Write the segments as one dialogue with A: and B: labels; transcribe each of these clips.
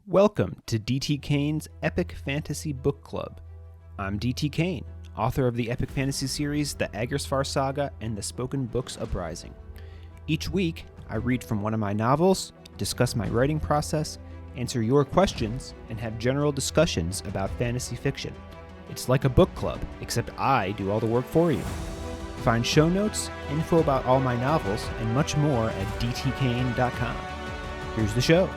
A: Welcome to DT Kane's Epic Fantasy Book Club. I'm DT Kane, author of the epic fantasy series The Aggresfar Saga and the spoken books Uprising. Each week, I read from one of my novels, discuss my writing process, answer your questions, and have general discussions about fantasy fiction. It's like a book club, except I do all the work for you. Find show notes, info about all my novels, and much more at dtkane.com. Here's the show.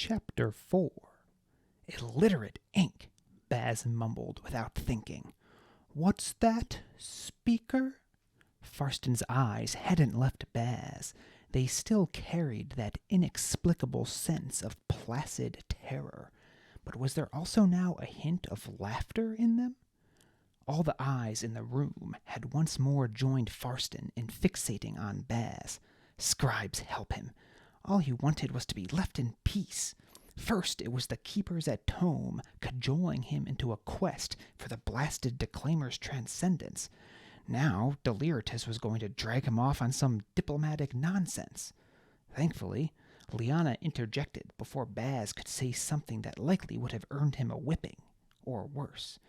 A: Chapter 4. Illiterate ink, Baz mumbled without thinking. What's that, speaker? Farston's eyes hadn't left Baz. They still carried that inexplicable sense of placid terror. But was there also now a hint of laughter in them? All the eyes in the room had once more joined Farston in fixating on Baz. Scribes help him. All he wanted was to be left in peace. First, it was the keepers at Tome cajoling him into a quest for the blasted Declaimer's transcendence. Now, Deliritous was going to drag him off on some diplomatic nonsense. Thankfully, Leanna interjected before Baz could say something that likely would have earned him a whipping, or worse.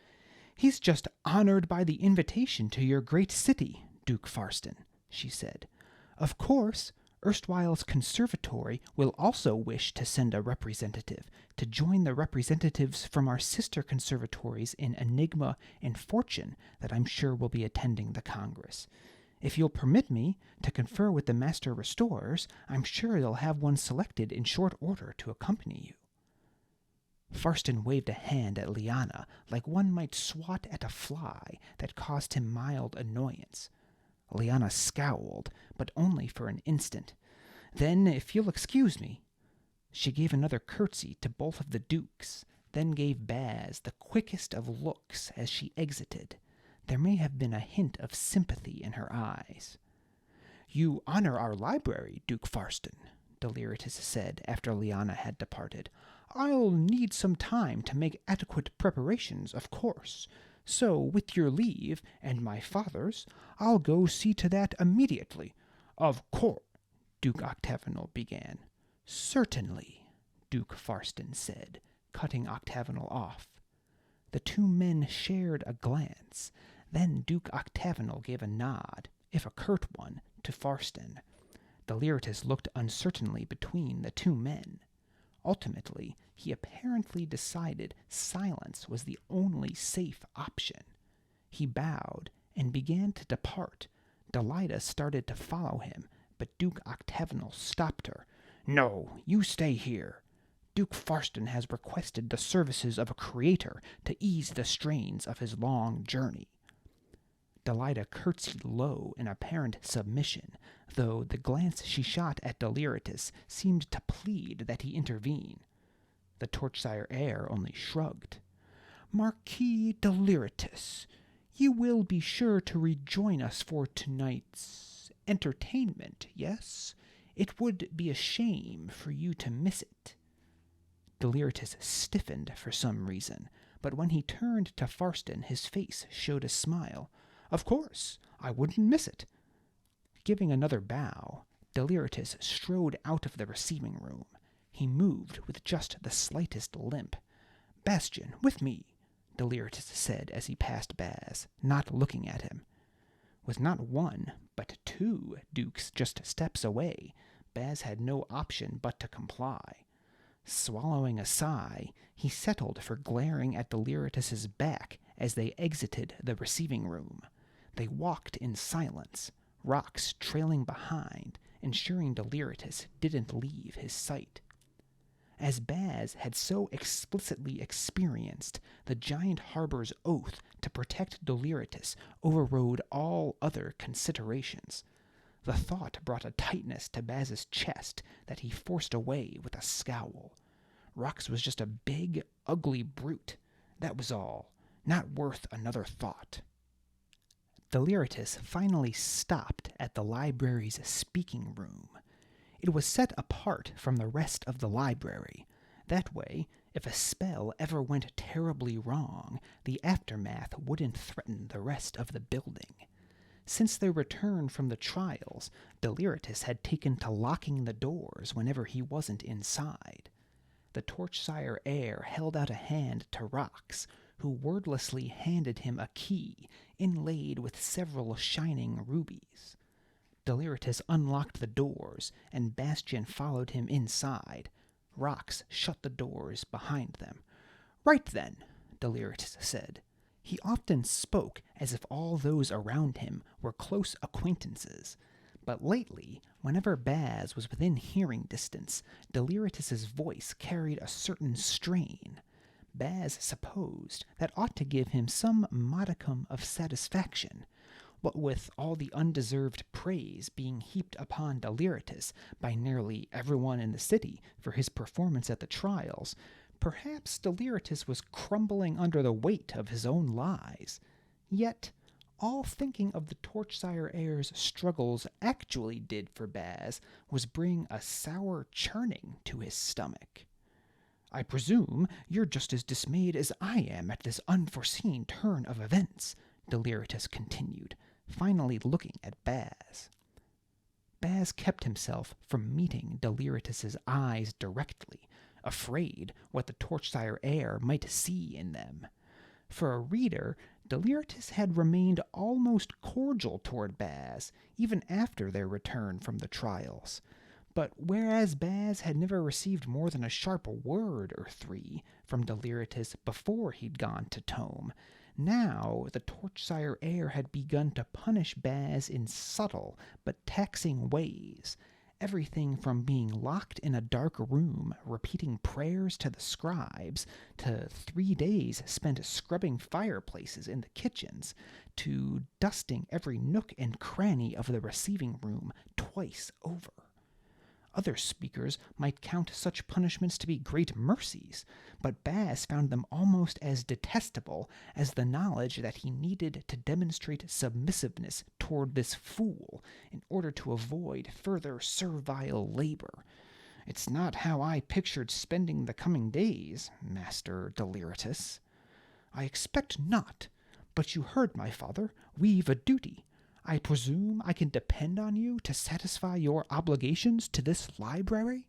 A: He's just honored by the invitation to your great city, Duke Farston, she said. Of course, Erstwhile's conservatory will also wish to send a representative to join the representatives from our sister conservatories in Enigma and Fortune that I'm sure will be attending the Congress. If you'll permit me to confer with the Master Restorers, I'm sure they'll have one selected in short order to accompany you. Farston waved a hand at Leanna like one might swat at a fly that caused him mild annoyance. Leanna scowled, but only for an instant. Then, if you'll excuse me. She gave another curtsy to both of the dukes, then gave Baz the quickest of looks as she exited. There may have been a hint of sympathy in her eyes. You honor our library, Duke Farston, Deliritous said after Leanna had departed. I'll need some time to make adequate preparations, of course. So, with your leave, and my father's, I'll go see to that immediately. Of course, Duke Octavinal began. Certainly, Duke Farston said, cutting Octavinal off. The two men shared a glance. Then Duke Octavinal gave a nod, if a curt one, to Farston. Delirious looked uncertainly between the two men. Ultimately, he apparently decided silence was the only safe option. He bowed and began to depart. Delida started to follow him, but Duke Octavinal stopped her. No, you stay here. Duke Farston has requested the services of a creator to ease the strains of his long journey. Delida curtsied low in apparent submission, though the glance she shot at Deliritous seemed to plead that he intervene. The Torchsire heir only shrugged. Marquis Deliritous, you will be sure to rejoin us for tonight's entertainment, yes? It would be a shame for you to miss it. Deliritous stiffened for some reason, but when he turned to Farston, his face showed a smile. Of course, I wouldn't miss it. Giving another bow, Deliritous strode out of the receiving room. He moved with just the slightest limp. Bastion, with me, Delirious said as he passed Baz, not looking at him. With not one, but two dukes just steps away, Baz had no option but to comply. Swallowing a sigh, he settled for glaring at Delirious' back as they exited the receiving room. They walked in silence, Rocks trailing behind, ensuring Deliritous didn't leave his sight. As Baz had so explicitly experienced, the giant Harbour's oath to protect Deliritous overrode all other considerations. The thought brought a tightness to Baz's chest that he forced away with a scowl. Rocks was just a big, ugly brute. That was all. Not worth another thought. Deliritous finally stopped at the library's speaking room. It was set apart from the rest of the library. That way, if a spell ever went terribly wrong, the aftermath wouldn't threaten the rest of the building. Since their return from the trials, Deliritous had taken to locking the doors whenever he wasn't inside. The Torchsire heir held out a hand to Rox, who wordlessly handed him a key inlaid with several shining rubies. Deliritous unlocked the doors, and Bastion followed him inside. Rox shut the doors behind them. "Right then," Delirious said. He often spoke as if all those around him were close acquaintances, but lately, whenever Baz was within hearing distance, Deliritus's voice carried a certain strain. Baz supposed that ought to give him some modicum of satisfaction. What with all the undeserved praise being heaped upon Deliritous by nearly everyone in the city for his performance at the trials, perhaps Deliritus was crumbling under the weight of his own lies. Yet, all thinking of the Torchsire heir's struggles actually did for Baz was bring a sour churning to his stomach. "I presume you're just as dismayed as I am at this unforeseen turn of events," Deliritus continued, finally looking at Baz. Baz kept himself from meeting Deliritus's eyes directly, afraid what the Torchsire heir might see in them. For a reader, Deliritus had remained almost cordial toward Baz, even after their return from the trials. But whereas Baz had never received more than a sharp word or three from Deliritus before he'd gone to Tome, now the Torchsire heir had begun to punish Baz in subtle but taxing ways. Everything from being locked in a dark room, repeating prayers to the scribes, to 3 days spent scrubbing fireplaces in the kitchens, to dusting every nook and cranny of the receiving room twice over. Other speakers might count such punishments to be great mercies, but Baz found them almost as detestable as the knowledge that he needed to demonstrate submissiveness toward this fool in order to avoid further servile labor. "It's not how I pictured spending the coming days, Master Deliritus." "I expect not, but you heard my father. We've a duty. I presume I can depend on you to satisfy your obligations to this library?"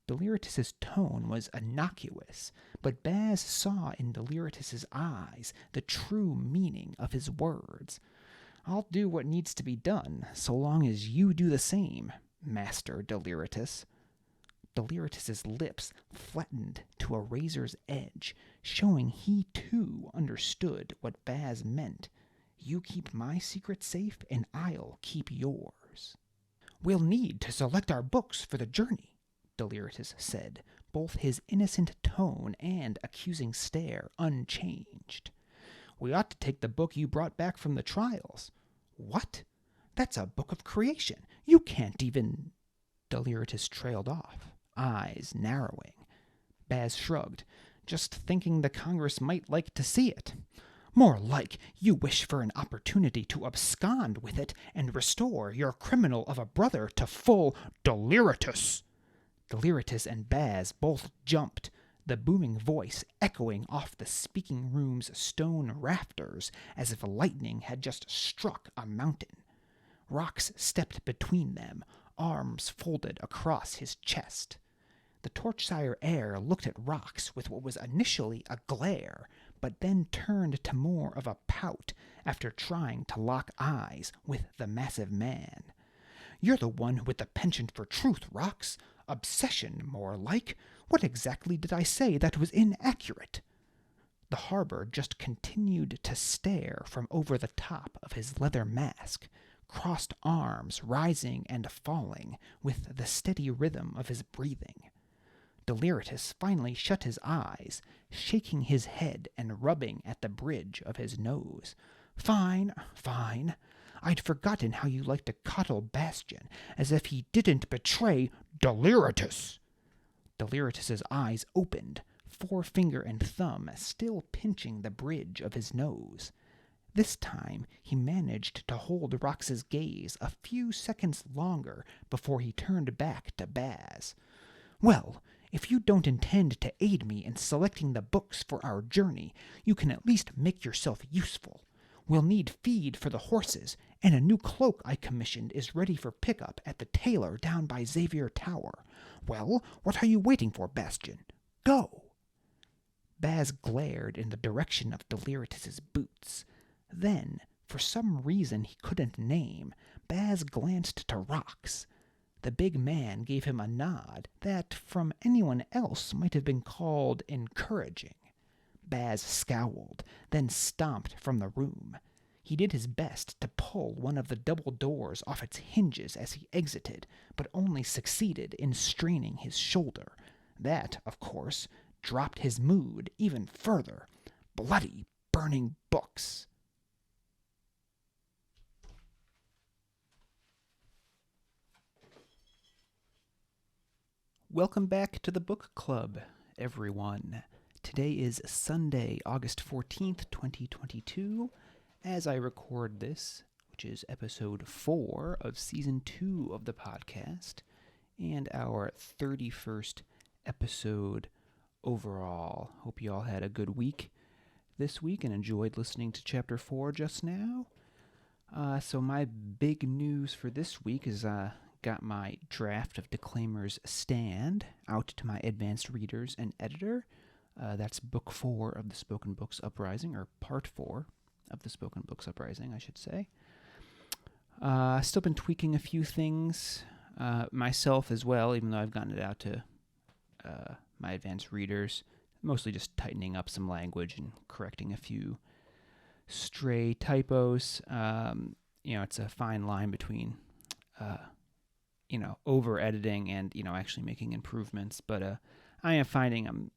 A: Deliritus's tone was innocuous, but Baz saw in Deliritus's eyes the true meaning of his words. "I'll do what needs to be done, so long as you do the same, Master Deliritus." Deliritus's lips flattened to a razor's edge, showing he too understood what Baz meant. "You keep my secret safe, and I'll keep yours." "We'll need to select our books for the journey," Deliritus said, both his innocent tone and accusing stare unchanged. "We ought to take the book you brought back from the trials." "What? That's a book of creation. You can't even—" Deliritus trailed off, eyes narrowing. Baz shrugged, "Just thinking the Congress might like to see it." "More like you wish for an opportunity to abscond with it and restore your criminal of a brother to full—" "Deliritus!" Deliritus and Baz both jumped, the booming voice echoing off the speaking room's stone rafters as if lightning had just struck a mountain. Rox stepped between them, arms folded across his chest. The Torchsire heir looked at Rox with what was initially a glare, but then turned to more of a pout after trying to lock eyes with the massive man. "You're the one with the penchant for truth, Rox. Obsession, more like. What exactly did I say that was inaccurate?" The Harbour just continued to stare from over the top of his leather mask, crossed arms rising and falling with the steady rhythm of his breathing. Deliritus finally shut his eyes, shaking his head and rubbing at the bridge of his nose. "Fine, fine. I'd forgotten how you like to coddle Bastion, as if he didn't betray—" "Deliritus!" Deliritus's eyes opened, forefinger and thumb still pinching the bridge of his nose. This time he managed to hold Rox's gaze a few seconds longer before he turned back to Baz. "Well, If you don't intend to aid me in selecting the books for our journey, you can at least make yourself useful. We'll need feed for the horses, and a new cloak I commissioned is ready for pickup at the tailor down by Xavier Tower. Well, what are you waiting for, Bastion? Go!" Baz glared in the direction of Deliritus's boots. Then, for some reason he couldn't name, Baz glanced to Rox. The big man gave him a nod that, from anyone else, might have been called encouraging. Baz scowled, then stomped from the room. He did his best to pull one of the double doors off its hinges as he exited, but only succeeded in straining his shoulder. That, of course, dropped his mood even further. Bloody, burning books. Welcome back to the book club, everyone. Today is Sunday, August 14th, 2022, as I record this, which is episode 4 of season 2 of the podcast, and our 31st episode overall. Hope you all had a good week this week and enjoyed listening to chapter 4 just now. So my big news for this week is got my draft of Declaimer's Stand out to my advanced readers and editor. That's book 4 of the Spoken Books Uprising, or part 4 of the Spoken Books Uprising, I should say. Still been tweaking a few things myself as well, even though I've gotten it out to my advanced readers. Mostly just tightening up some language and correcting a few stray typos. It's a fine line between over editing and, actually making improvements. But I am finding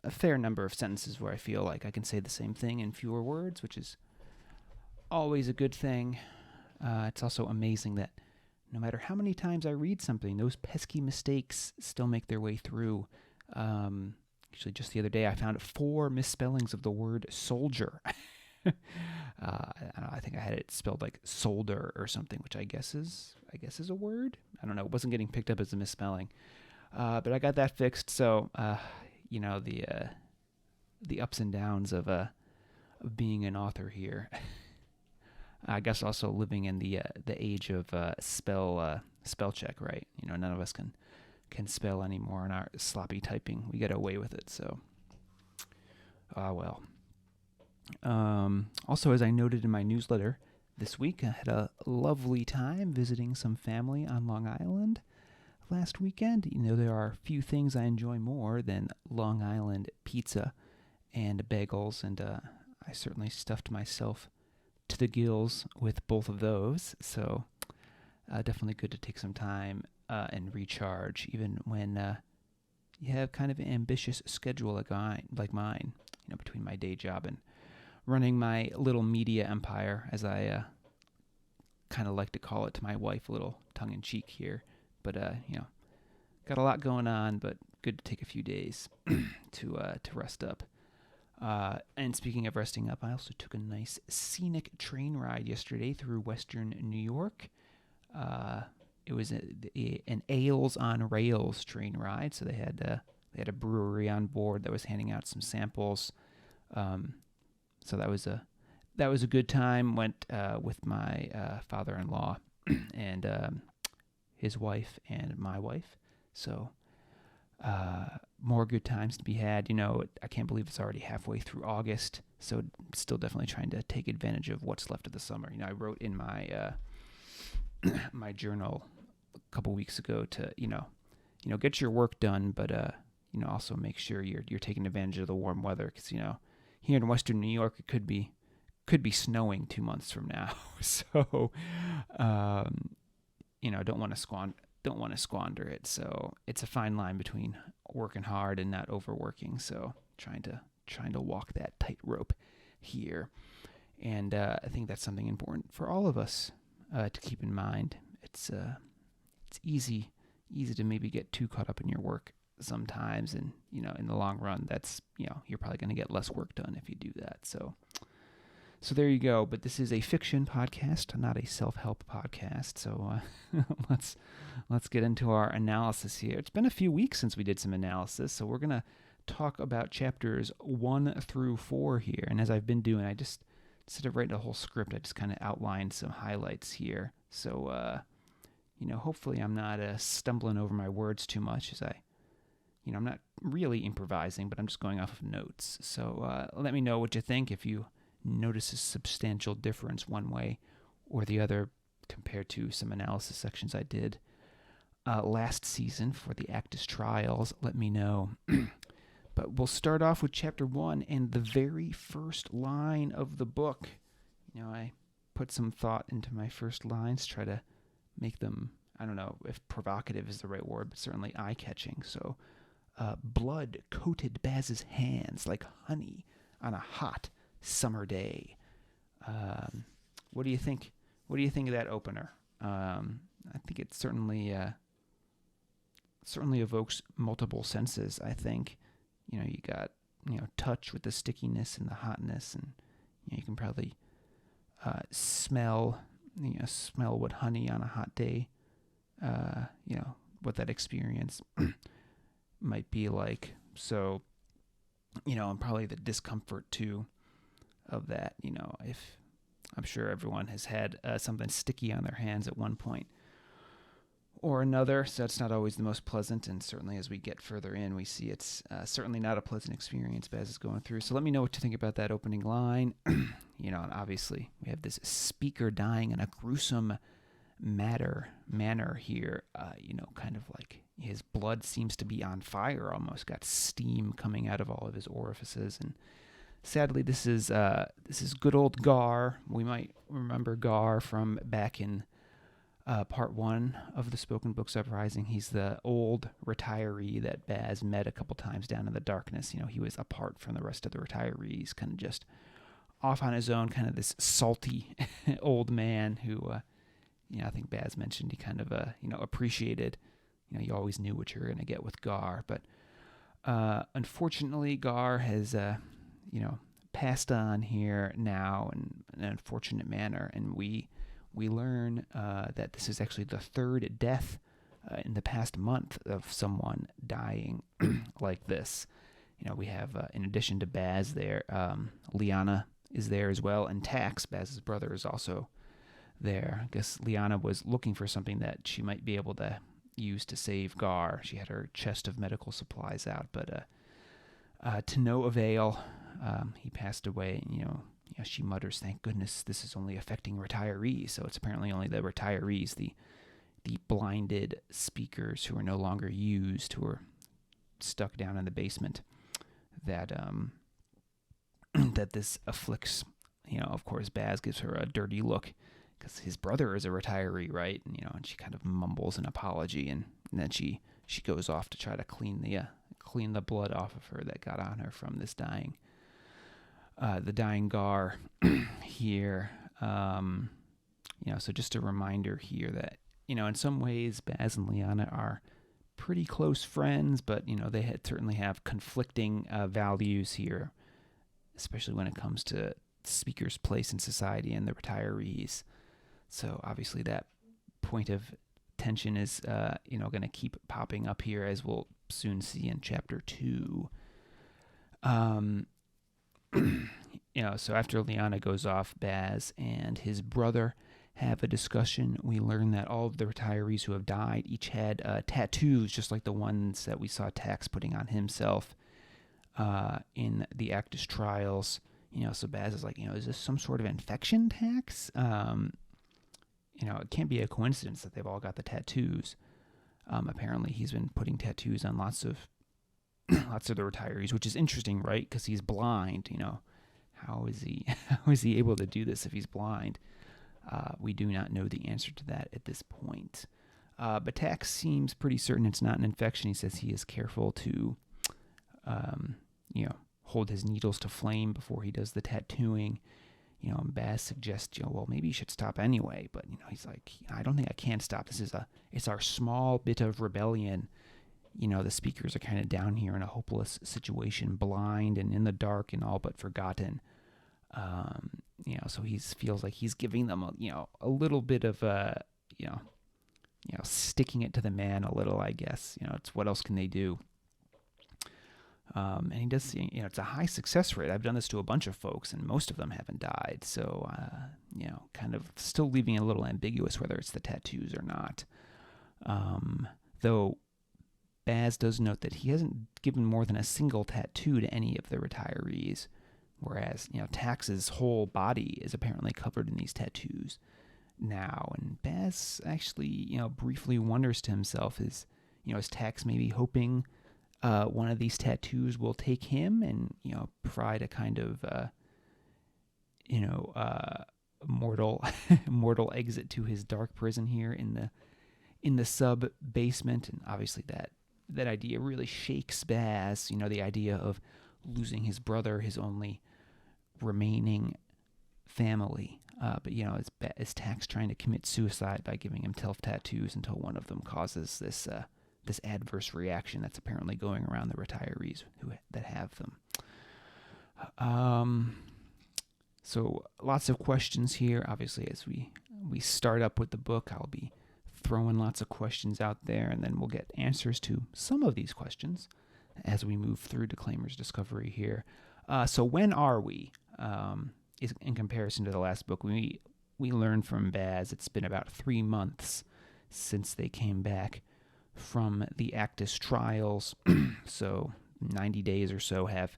A: a fair number of sentences where I feel like I can say the same thing in fewer words, which is always a good thing. It's also amazing that no matter how many times I read something, those pesky mistakes still make their way through. Actually, just the other day, I found 4 misspellings of the word soldier. I think I had it spelled like solder or something, which I guess is a word. I don't know. It wasn't getting picked up as a misspelling, but I got that fixed. So the ups and downs of being an author here. I guess also living in the age of spell check, right? None of us can spell anymore in our sloppy typing. We get away with it. So, well. Also, as I noted in my newsletter this week, I had a lovely time visiting some family on Long Island last weekend. There are few things I enjoy more than Long Island pizza and bagels, and I certainly stuffed myself to the gills with both of those. So, definitely good to take some time and recharge, even when you have kind of an ambitious schedule like mine, between my day job and running my little media empire, as I kind of like to call it to my wife, a little tongue-in-cheek here. But, got a lot going on, but good to take a few days to rest up. And speaking of resting up, I also took a nice scenic train ride yesterday through western New York. It was an Ales on Rails train ride, so they had a brewery on board that was handing out some samples. So that was a good time. Went with my father-in-law and his wife and my wife. So more good times to be had. I can't believe it's already halfway through August. So still definitely trying to take advantage of what's left of the summer. I wrote in my my journal a couple weeks ago to get your work done, but also make sure you're taking advantage of the warm weather, because here in western New York it could be snowing 2 months from now. So don't want to squander it. So it's a fine line between working hard and not overworking. So trying to walk that tightrope here, and I think that's something important for all of us to keep in mind. It's easy to maybe get too caught up in your work sometimes, and in the long run, that's you're probably going to get less work done if you do that. So So there you go. But this is a fiction podcast, not a self-help podcast. So let's get into our analysis here. It's been a few weeks since we did some analysis, so we're gonna talk about chapters 1 through 4 here. And as I've been doing, I just, instead of writing a whole script, I just kind of outlined some highlights here. So hopefully I'm not stumbling over my words too much as I'm not really improvising, but I'm just going off of notes. So let me know what you think, if you notice a substantial difference one way or the other compared to some analysis sections I did last season for the Acktus Trials. Let me know. But we'll start off with chapter 1 and the very first line of the book. I put some thought into my first lines, try to make them, I don't know if provocative is the right word, but certainly eye-catching. So, blood coated Baz's hands like honey on a hot summer day. What do you think? What do you think of that opener? I think it certainly evokes multiple senses. I think, you got touch with the stickiness and the hotness, and you can probably smell what honey on a hot day. What that experience might be like. So, and probably the discomfort too of that. If I'm sure everyone has had something sticky on their hands at one point or another, so it's not always the most pleasant, and certainly as we get further in, we see it's certainly not a pleasant experience Baz is going through. So let me know what you think about that opening line. And obviously we have this speaker dying in a gruesome manner here, kind of like his blood seems to be on fire, almost got steam coming out of all of his orifices, and sadly this is good old Gar. We might remember Gar from back in part 1 of the Spoken Books Uprising. He's the old retiree that Baz met a couple times down in the darkness. He was apart from the rest of the retirees, kind of just off on his own, kind of this salty old man who, I think Baz mentioned he kind of, appreciated, you always knew what you were going to get with Gar. But unfortunately, Gar has, passed on here now in an unfortunate manner, and we learn that this is actually the third death in the past month of someone dying like this. We have, in addition to Baz there, Leanna is there as well, and Tax, Baz's brother, is also there. I guess Leanna was looking for something that she might be able to use to save Gar. She had her chest of medical supplies out, but to no avail. He passed away, and, she mutters, "Thank goodness this is only affecting retirees." So it's apparently only the retirees, the blinded speakers who are no longer used, who are stuck down in the basement, that that this afflicts. Of course, Baz gives her a dirty look because his brother is a retiree, right? And and she kind of mumbles an apology, and then she goes off to try to clean the blood off of her that got on her from this dying. The dying Gar here. So just a reminder here that, in some ways Baz and Leanna are pretty close friends, but, they certainly have conflicting values here, especially when it comes to speaker's place in society and the retirees. So obviously that point of tension is, going to keep popping up here, as we'll soon see in chapter 2. So after Leanna goes off, Baz and his brother have a discussion. We learn that all of the retirees who have died each had tattoos, just like the ones that we saw Tax putting on himself in the Acktus Trials. So Baz is like, is this some sort of infection, Tax? It can't be a coincidence that they've all got the tattoos. Apparently he's been putting tattoos on lots of the retirees, which is interesting, right? Because he's blind. How is he able to do this if he's blind? We do not know the answer to that at this point. But Tax seems pretty certain it's not an infection. He says he is careful to, hold his needles to flame before he does the tattooing. And Baz suggests, well, maybe you should stop anyway. But, he's like, I don't think I can stop. It's our small bit of rebellion. The speakers are kind of down here in a hopeless situation, blind and in the dark and all but forgotten. so he feels like he's giving them a little bit of sticking it to the man a little, I guess. It's what else can they do? And he does, it's a high success rate. I've done this to a bunch of folks, and most of them haven't died. So, kind of still leaving it a little ambiguous whether it's the tattoos or not. Though Baz does note that he hasn't given more than a single tattoo to any of the retirees, whereas, Tax's whole body is apparently covered in these tattoos now. And Baz actually, briefly wonders to himself, is Tax maybe hoping one of these tattoos will take him and, provide a kind of, mortal exit to his dark prison here in the sub basement. And obviously that idea really shakes Baz, the idea of losing his brother, his only remaining family. But is Tax trying to commit suicide by giving himself tattoos until one of them causes this adverse reaction that's apparently going around the retirees that have them. So lots of questions here. Obviously, as we start up with the book, I'll be throwing lots of questions out there, and then we'll get answers to some of these questions as we move through Declaimer's discovery here. So when are we? In comparison to the last book, we learned from Baz it's been about 3 months since they came back from the Acktus Trials. So 90 days or so have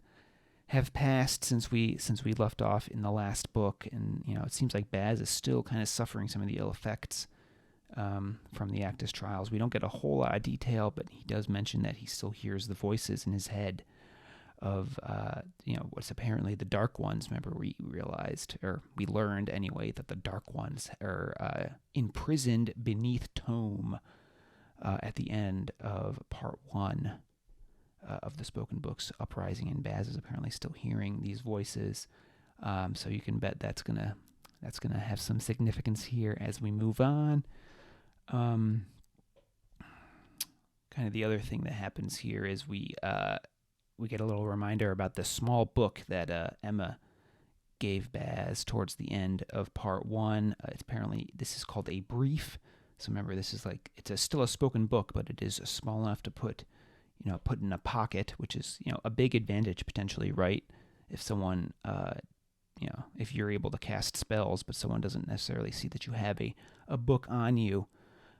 A: passed since we left off in the last book, and it seems like Baz is still kind of suffering some of the ill effects from the Acktus Trials. We don't get a whole lot of detail, but he does mention that he still hears the voices in his head of what's apparently the Dark Ones. Remember, we learned anyway that the Dark Ones are imprisoned beneath Tome at the end of part 1 of the spoken books, Uprising, and Baz is apparently still hearing these voices. So you can bet that's gonna have some significance here as we move on. Kind of the other thing that happens here is we get a little reminder about the small book that Emma gave Baz towards the end of part 1. This is called a brief. So remember, this is still a spoken book, but it is small enough to put in a pocket, which is, a big advantage potentially, right? If someone, if you're able to cast spells, but someone doesn't necessarily see that you have a book on you.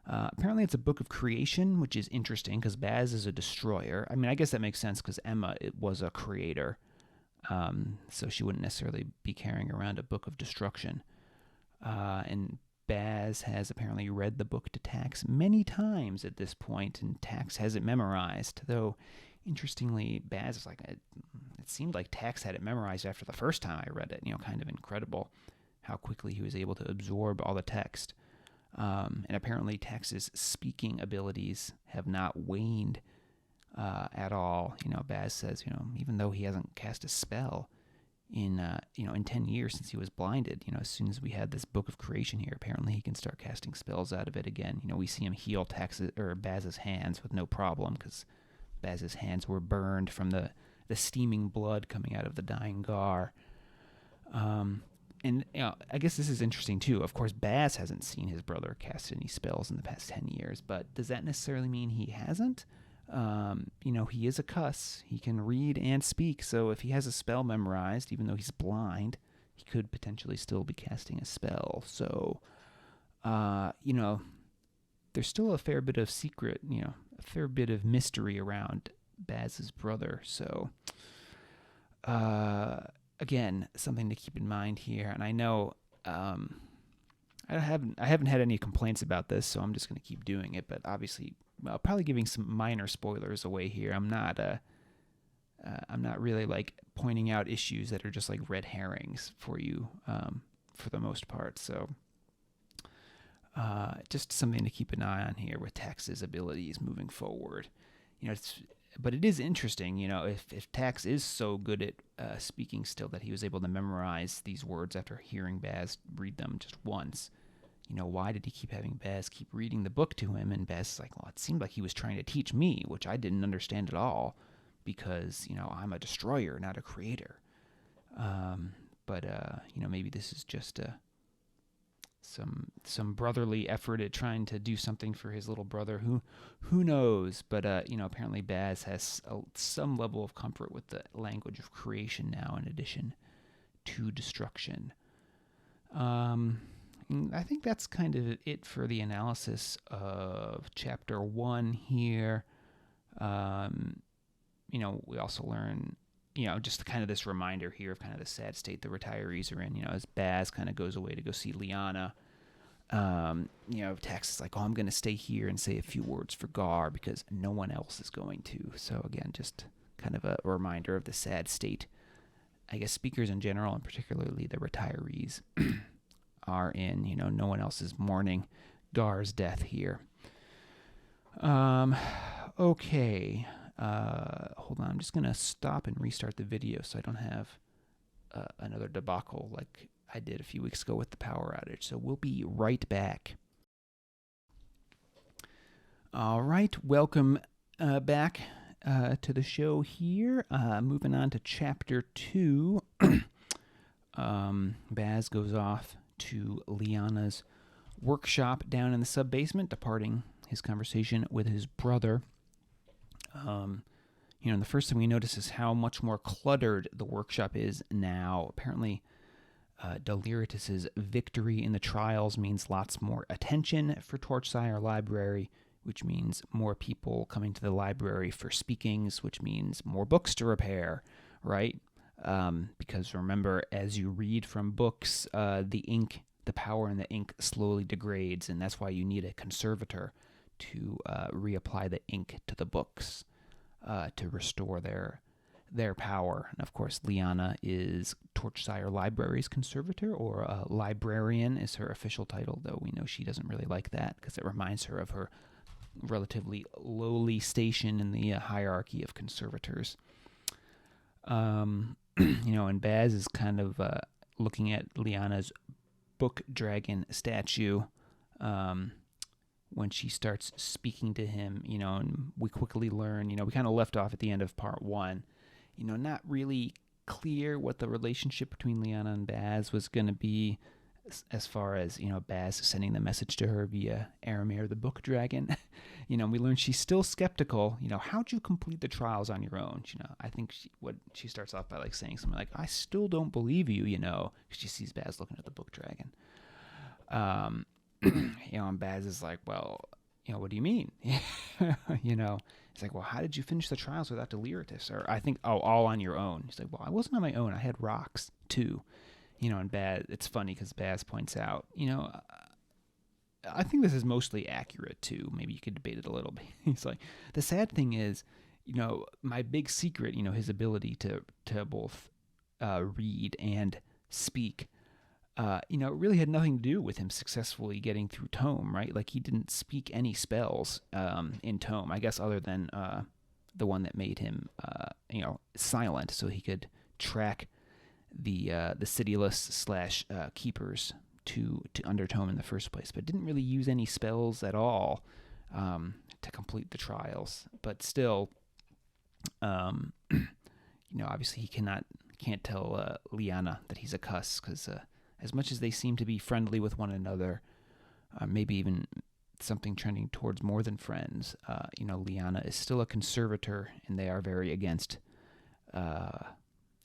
A: Apparently it's a book of creation, which is interesting because Baz is a destroyer. I mean, I guess that makes sense because Emma was a creator. So she wouldn't necessarily be carrying around a book of destruction. And Baz has apparently read the book to Tax many times at this point, and Tax has it memorized. Though, interestingly, Baz is it seemed like Tax had it memorized after the first time I read it. Kind of incredible how quickly he was able to absorb all the text. And apparently Tax's speaking abilities have not waned at all. Baz says, even though he hasn't cast a spell in 10 years since he was blinded, as soon as we had this book of creation here, apparently he can start casting spells out of it again. We see him heal Baz's hands with no problem because Baz's hands were burned from the steaming blood coming out of the dying Gar. And I guess this is interesting too. Of course, Baz hasn't seen his brother cast any spells in the past 10 years, but does that necessarily mean he hasn't? He is a cuss. He can read and speak, so if he has a spell memorized, even though he's blind, he could potentially still be casting a spell. So, there's still a fair bit of secret, a fair bit of mystery around Baz's brother. So, again, something to keep in mind here. And I know I haven't had any complaints about this, so I'm just going to keep doing it. But obviously, probably giving some minor spoilers away here. I'm not really pointing out issues that are just red herrings for you for the most part. So just something to keep an eye on here with Tax's abilities moving forward. But it is interesting, if Tax is so good at speaking still that he was able to memorize these words after hearing Baz read them just once. Why did he keep having Baz keep reading the book to him? And Baz is like, well, it seemed like he was trying to teach me, which I didn't understand at all because, I'm a destroyer, not a creator. But maybe this is just some brotherly effort at trying to do something for his little brother. Who knows? But apparently Baz has some level of comfort with the language of creation now, in addition to destruction. I think that's kind of it for the analysis of Chapter 1 here. We also learn, just kind of this reminder here of kind of the sad state the retirees are in, as Baz kind of goes away to go see Leanna. Tex is like, I'm going to stay here and say a few words for Gar because no one else is going to. So again, just kind of a reminder of the sad state, I guess, speakers in general, and particularly the retirees are in. No one else is mourning Gar's death here. Okay. Hold on. I'm just going to stop and restart the video so I don't have another debacle like I did a few weeks ago with the power outage. So we'll be right back. All right. Welcome back to the show here. Moving on to Chapter 2. Baz goes off to Leanna's workshop down in the sub-basement, departing his conversation with his brother. And the first thing we notice is how much more cluttered the workshop is now. Apparently, Deliritus's victory in the trials means lots more attention for Torchsire Library, which means more people coming to the library for speakings, which means more books to repair, right? Because remember, as you read from books, the power in the ink slowly degrades, and that's why you need a conservator to reapply the ink to the books to restore their power. And of course, Leanna is Torchsire Library's conservator, or Librarian is her official title, though we know she doesn't really like that because it reminds her of her relatively lowly station in the hierarchy of conservators. And Baz is kind of looking at Leanna's book dragon statue when she starts speaking to him, and we quickly learn, we kind of left off at the end of part 1, not really clear what the relationship between Leanna and Baz was going to be, as far as, Baz sending the message to her via Aramir the book dragon. We learn she's still skeptical. How'd you complete the trials on your own? I think she starts off by saying something like, I still don't believe you, because she sees Baz looking at the book dragon. And Baz is like, well, what do you mean? He's like, well, how did you finish the trials without Deliritous? Or I think, all on your own. He's like, well, I wasn't on my own. I had rocks too. And Baz, it's funny because Baz points out, I think this is mostly accurate too. Maybe you could debate it a little bit. He's like, the sad thing is, my big secret, his ability to both read and speak, it really had nothing to do with him successfully getting through Tome, right? He didn't speak any spells in Tome, I guess, other than the one that made him, silent, so he could track the cityless / keepers to Undertome in the first place, but didn't really use any spells at all to complete the trials. But still, obviously he can't tell Leanna that he's a cuss, because as much as they seem to be friendly with one another, maybe even something trending towards more than friends, Leanna is still a conservator, and they are very against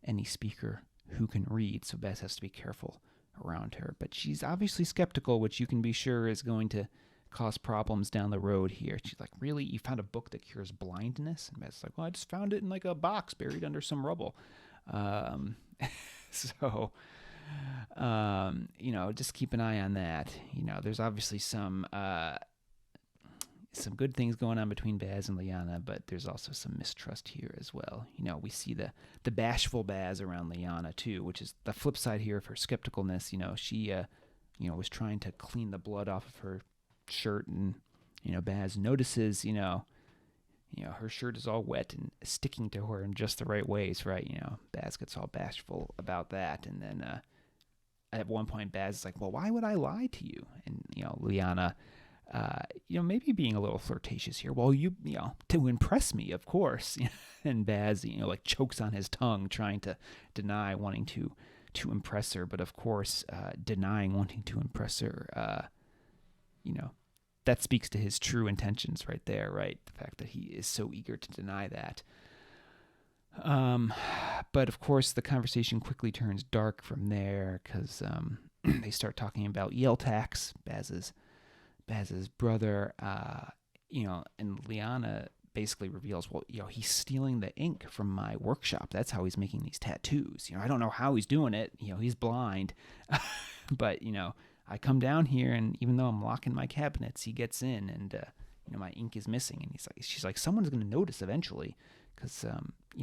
A: any speaker who can read, so Baz has to be careful around her. But she's obviously skeptical, which you can be sure is going to cause problems down the road here. She's like, really? You found a book that cures blindness? And Baz's like, well, I just found it in a box buried under some rubble. Just keep an eye on that. There's obviously some good things going on between Baz and Leanna, but there's also some mistrust here as well. We see the bashful Baz around Leanna too, which is the flip side here of her skepticalness. She was trying to clean the blood off of her shirt, and Baz notices her shirt is all wet and sticking to her in just the right ways, right? Baz gets all bashful about that, and then at one point Baz is like, well, why would I lie to you? And Leanna, maybe being a little flirtatious here. Well, to impress me, of course. And Baz, chokes on his tongue, trying to deny wanting to to impress her, but of course, denying wanting to impress her, that speaks to his true intentions right there, right? The fact that he is so eager to deny that. But of course, the conversation quickly turns dark from there because they start talking about Yeltax, Baz's brother, and Leanna basically reveals, well, he's stealing the ink from my workshop. That's how he's making these tattoos. I don't know how he's doing it. He's blind. But, I come down here, and even though I'm locking my cabinets, he gets in, and, my ink is missing. And she's like, someone's going to notice eventually because,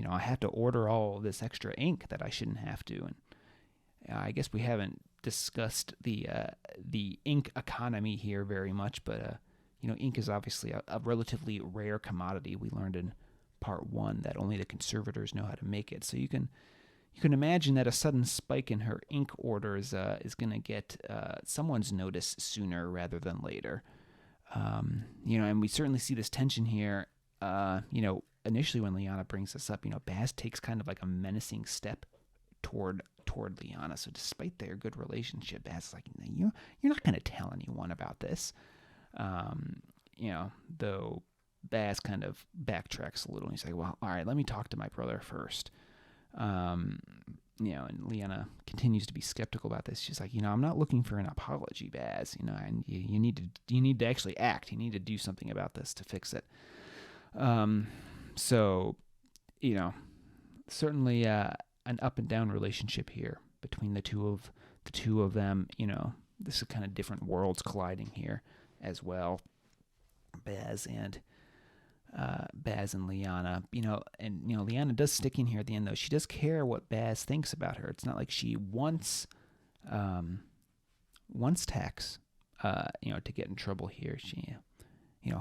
A: I have to order all this extra ink that I shouldn't have to. And I guess we haven't discussed the ink economy here very much, but, ink is obviously a relatively rare commodity. We learned in part 1 that only the conservators know how to make it. So you can imagine that a sudden spike in her ink orders is going to get someone's notice sooner rather than later. And we certainly see this tension here. Initially when Leanna brings this up, Baz takes kind of like a menacing step toward Leanna. So despite their good relationship, Baz is like, you're not going to tell anyone about this. Though Baz kind of backtracks a little. He's like, well, all right, let me talk to my brother first. And Leanna continues to be skeptical about this. She's like, I'm not looking for an apology, Baz, and you need to actually act. You need to do something about this to fix it. So, certainly, an up and down relationship here between the two of them. This is kind of different worlds colliding here as well. Baz and Leanna, Leanna does stick in here at the end though. She does care what Baz thinks about her. It's not like she wants Tax, to get in trouble here. She,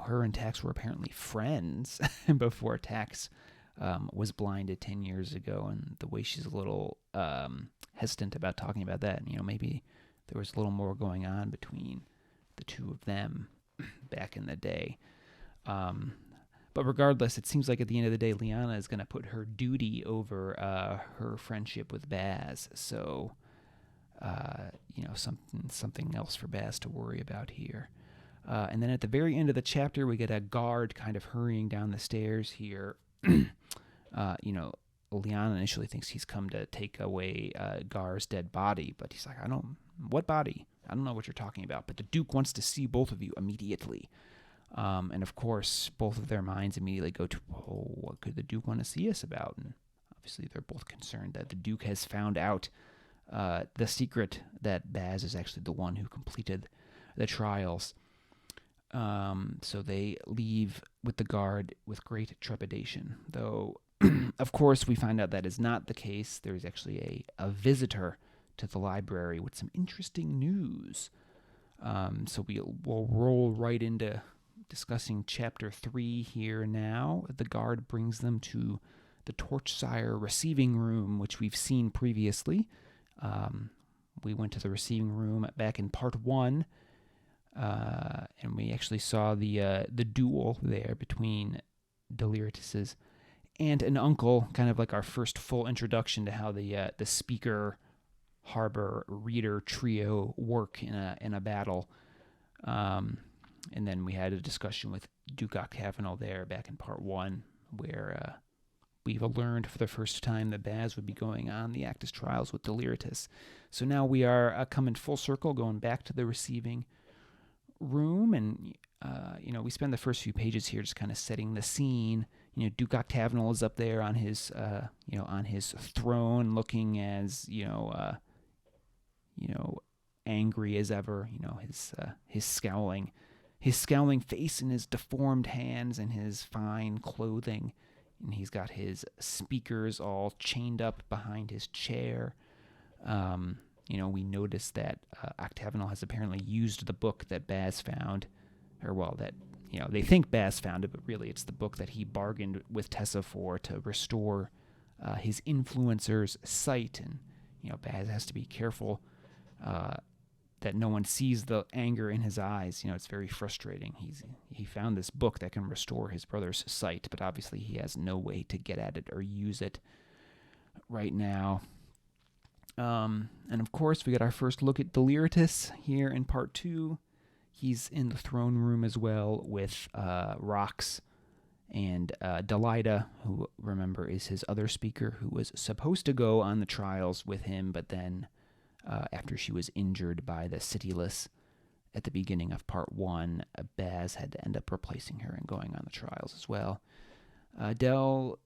A: her and Tax were apparently friends before Tax was blinded 10 years ago, and the way she's a little hesitant about talking about that, maybe there was a little more going on between the two of them back in the day. But regardless, it seems like at the end of the day, Leanna is going to put her duty over her friendship with Baz. So, something else for Baz to worry about here. And then at the very end of the chapter, we get a guard kind of hurrying down the stairs here. Leanna initially thinks he's come to take away Gar's dead body, but he's like, what body? I don't know what you're talking about, but the Duke wants to see both of you immediately. And of course, both of their minds immediately go to, what could the Duke want to see us about? And obviously, they're both concerned that the Duke has found out the secret that Baz is actually the one who completed the trials. So they leave with the guard with great trepidation, though, of course, we find out that is not the case. There is actually a visitor to the library with some interesting news. So we'll roll right into discussing Chapter 3 here now. The guard brings them to the Torchsire receiving room, which we've seen previously. We went to the receiving room back in Part 1, and we actually saw the duel there between Deliritus and an uncle, kind of like our first full introduction to how the speaker, Harbour, reader trio work in a battle. And then we had a discussion with Duke Octavinal there back in Part 1, where we've learned for the first time that Baz would be going on the Acktus Trials with Deliritous. So now we are coming full circle, going back to the receiving room, and we spend the first few pages here just kind of setting the scene. Duke Octavinal is up there on his on his throne, looking as angry as ever. His scowling face and his deformed hands and his fine clothing, and he's got his speakers all chained up behind his chair. We notice that Octavinal has apparently used the book that Baz found, they think Baz found it, but really it's the book that he bargained with Tessa for to restore his influencer's sight. And, Baz has to be careful that no one sees the anger in his eyes. It's very frustrating. He found this book that can restore his brother's sight, but obviously he has no way to get at it or use it right now. And of course, we get our first look at Deliritous here in part 2. He's in the throne room as well with Rox and Delida, who, remember, is his other speaker, who was supposed to go on the trials with him, but then after she was injured by the Cityless at the beginning of part 1, Baz had to end up replacing her and going on the trials as well. Del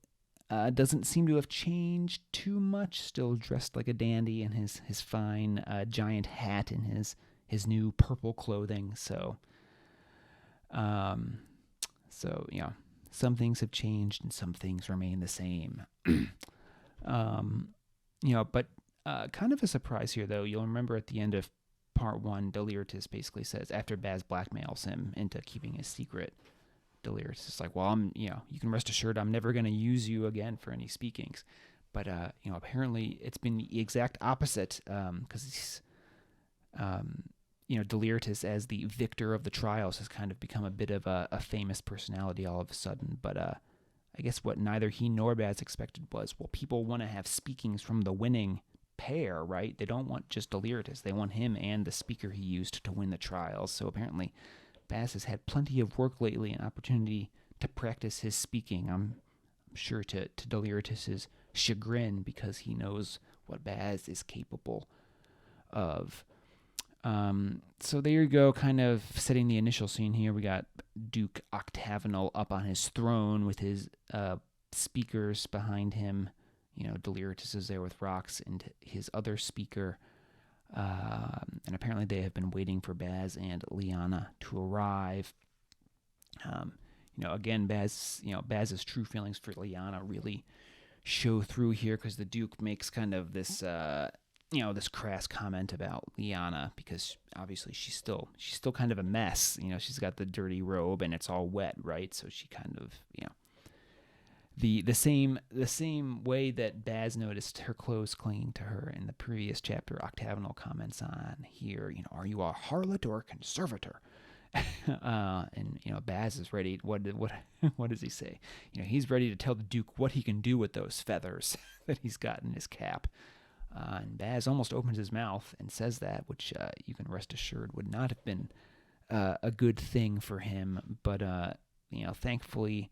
A: doesn't seem to have changed too much, still dressed like a dandy in his fine giant hat and his new purple clothing. So you know, some things have changed and some things remain the same. But kind of a surprise here, though. You'll remember at the end of part 1, Deliritous basically says, after Baz blackmails him into keeping his secret, Deliritous is like, well, you can rest assured I'm never going to use you again for any speakings. But, apparently it's been the exact opposite, because Deliritous, as the victor of the trials, has kind of become a bit of a famous personality all of a sudden. But I guess what neither he nor Baz expected was, well, people want to have speakings from the winning pair, right? They don't want just Deliritous. They want him and the speaker he used to win the trials. So apparently Baz has had plenty of work lately and opportunity to practice his speaking. I'm sure to Deliritous' chagrin, because he knows what Baz is capable of. So there you go, kind of setting the initial scene here. We got Duke Octavinal up on his throne with his speakers behind him. Delirious is there with Rox and his other speaker. And apparently they have been waiting for Baz and Leanna to arrive. Again, Baz's true feelings for Leanna really show through here, because the Duke makes kind of this, this crass comment about Leanna, because obviously she's still kind of a mess. She's got the dirty robe and it's all wet, right? So she kind of, the same way that Baz noticed her clothes clinging to her in the previous chapter, Octavinal comments on here, are you a harlot or a conservator? And Baz is ready. What does he say? He's ready to tell the Duke what he can do with those feathers that he's got in his cap. And Baz almost opens his mouth and says that, which you can rest assured would not have been a good thing for him. But thankfully,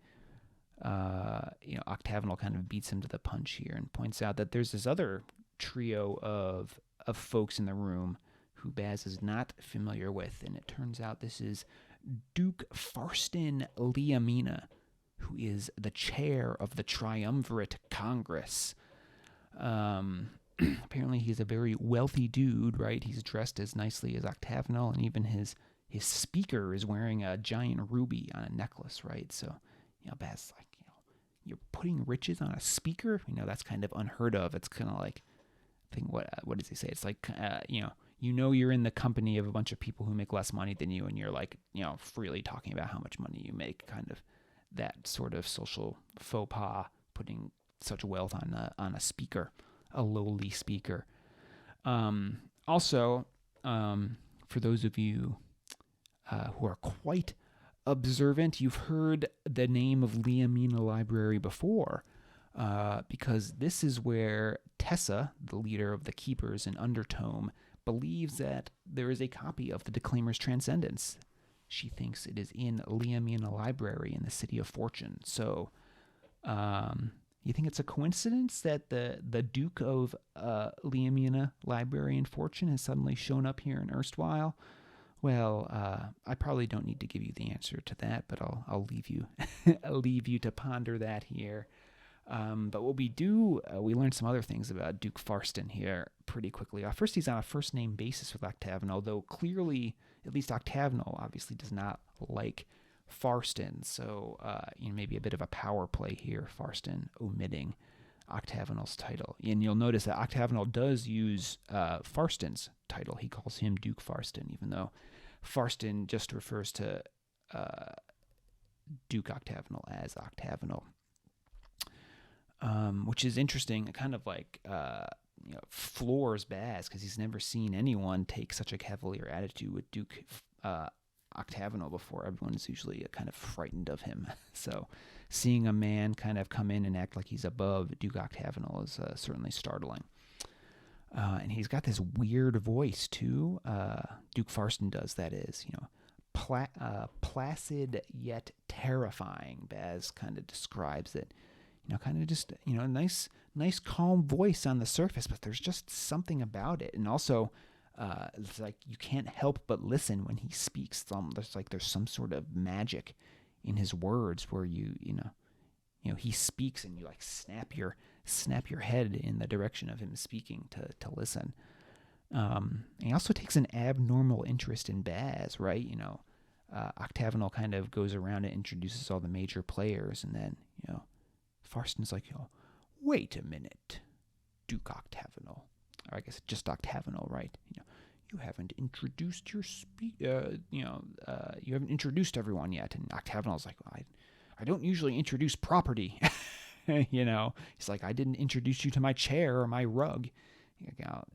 A: Octavinal kind of beats him to the punch here and points out that there's this other trio of folks in the room who Baz is not familiar with, and it turns out this is Duke Farston Leamina, who is the chair of the Triumvirate Congress. Apparently he's a very wealthy dude, right? He's dressed as nicely as Octavinal, and even his speaker is wearing a giant ruby on a necklace, right? So, Baz is like, you're putting riches on a speaker? That's kind of unheard of. It's kind of like, what does he say? It's like, you're in the company of a bunch of people who make less money than you, and you're like, freely talking about how much money you make, kind of that sort of social faux pas, putting such wealth on a speaker, a lowly speaker. Also, for those of you who are quite observant, you've heard the name of Leamina Library before, because this is where Tessa, the leader of the Keepers in Undertome, believes that there is a copy of the Declaimer's Transcendence. She thinks it is in Leamina Library in the City of Fortune. So, you think it's a coincidence that the Duke of Leamina Library in Fortune has suddenly shown up here in Erstwhile? Well, I probably don't need to give you the answer to that, but I'll leave you leave you to ponder that here. But what we do, we learn some other things about Duke Farston here pretty quickly. First, he's on a first-name basis with Octavinal, though clearly, at least Octavinal obviously does not like Farston, so maybe a bit of a power play here, Farston omitting Octavinal's title. And you'll notice that Octavinal does use Farston's title. He calls him Duke Farston, even though Farston just refers to Duke Octavinal as Octavinal. Which is interesting. It kind of like floors Baz, because he's never seen anyone take such a cavalier attitude with Duke Octavinal before. Everyone's usually kind of frightened of him. So seeing a man kind of come in and act like he's above Duke Octavinal is certainly startling. And he's got this weird voice, too. Duke Farston does, that is. Placid yet terrifying. Baz kind of describes it. Kind of just, nice, calm voice on the surface, but there's just something about it. And also, it's like you can't help but listen when he speaks. There's some sort of magic in his words where he speaks and you like snap your head in the direction of him speaking to listen. And he also takes an abnormal interest in Baz, right? Octavinal kind of goes around and introduces all the major players, and then, Farston's like, wait a minute, Duke Octavinal. Or I guess just Octavinal, right? You haven't introduced you haven't introduced everyone yet. And Octavinal's like, well, I don't usually introduce property. He's like, I didn't introduce you to my chair or my rug.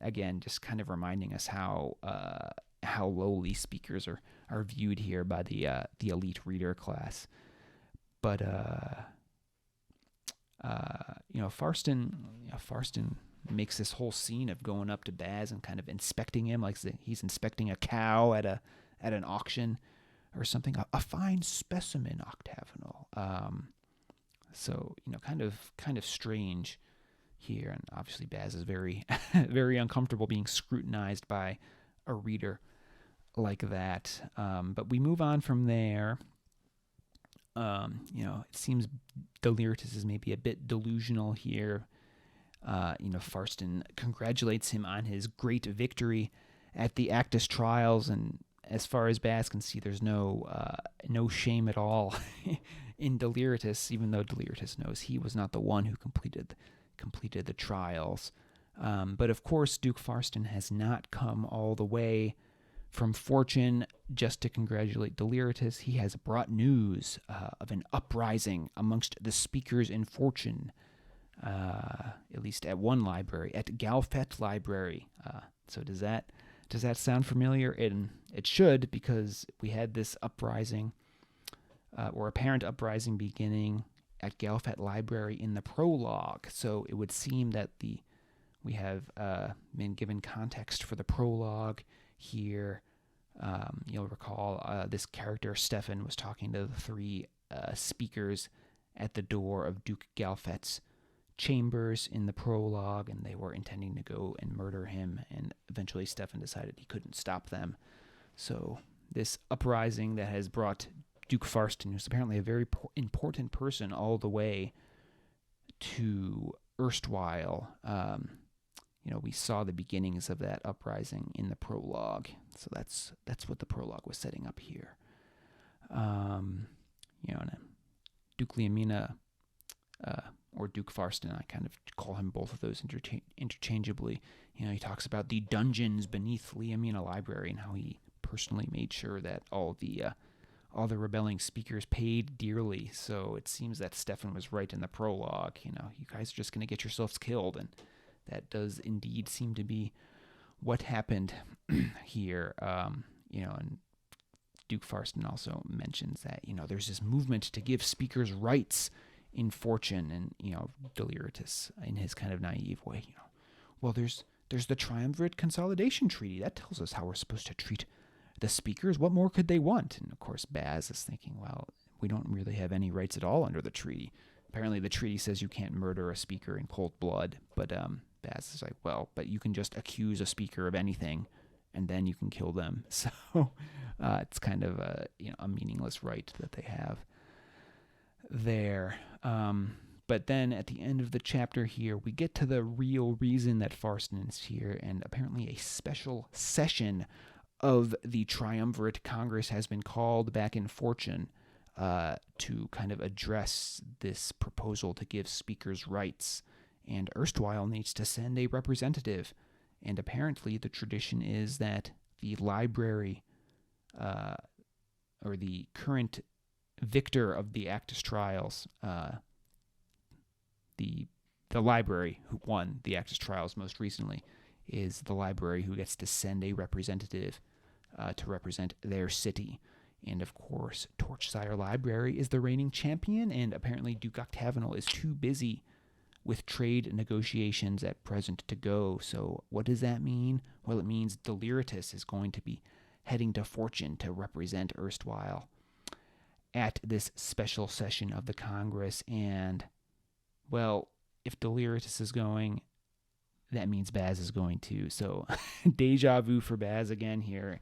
A: Again, just kind of reminding us how lowly speakers are viewed here by the elite reader class. But Farston makes this whole scene of going up to Baz and kind of inspecting him like he's inspecting a cow at an auction or something. A fine specimen, Octavinal. So kind of strange here, and obviously Baz is very very uncomfortable being scrutinized by a reader like that. But we move on from there. It seems Deliritous is maybe a bit delusional here. Farston congratulates him on his great victory at the Acktus Trials, and as far as Baz can see, there's no shame at all in Deliritus, even though Deliritus knows he was not the one who completed the trials. But of course, Duke Farston has not come all the way from Fortune just to congratulate Deliritus. He has brought news of an uprising amongst the speakers in Fortune, at least at one library, at Galfet Library. So does that sound familiar? It should, because we had this uprising, or apparent uprising, beginning at Galfet Library in the prologue. So it would seem that we have been given context for the prologue here. You'll recall this character, Stefan, was talking to the three speakers at the door of Duke Galfet's chambers in the prologue, and they were intending to go and murder him, and eventually Stefan decided he couldn't stop them. So this uprising that has brought Duke Farston, who's apparently a very important person, all the way to erstwhile. We saw the beginnings of that uprising in the prologue. So that's what the prologue was setting up here. And Duke Leamina, or Duke Farston, I kind of call him both of those interchangeably. He talks about the dungeons beneath Leamina Library and how he personally made sure that all the rebelling speakers paid dearly. So it seems that Stefan was right in the prologue. You guys are just going to get yourselves killed, and that does indeed seem to be what happened here. And Duke Farston also mentions that, there's this movement to give speakers rights in Fortune, and, Deliritus, in his kind of naive way, well, there's the Triumvirate Consolidation Treaty. That tells us how we're supposed to treat the speakers. What more could they want? And, of course, Baz is thinking, well, we don't really have any rights at all under the treaty. Apparently, the treaty says you can't murder a speaker in cold blood, but Baz is like, well, but you can just accuse a speaker of anything, and then you can kill them. So it's kind of a meaningless right that they have there. But then at the end of the chapter here, we get to the real reason that Farston is here, and apparently a special session of the Triumvirate Congress has been called back in Fortune to kind of address this proposal to give speakers rights. And erstwhile needs to send a representative. And apparently the tradition is that the library, or the current victor of the Acktus Trials, the library who won the Acktus Trials most recently, is the library who gets to send a representative to represent their city. And of course, Torchsire Library is the reigning champion, and apparently Duke Octavinal is too busy with trade negotiations at present to go. So what does that mean? Well, it means Deliritous is going to be heading to Fortune to represent erstwhile at this special session of the Congress. And, well, if Deliritous is going, that means Baz is going too. So deja vu for Baz again here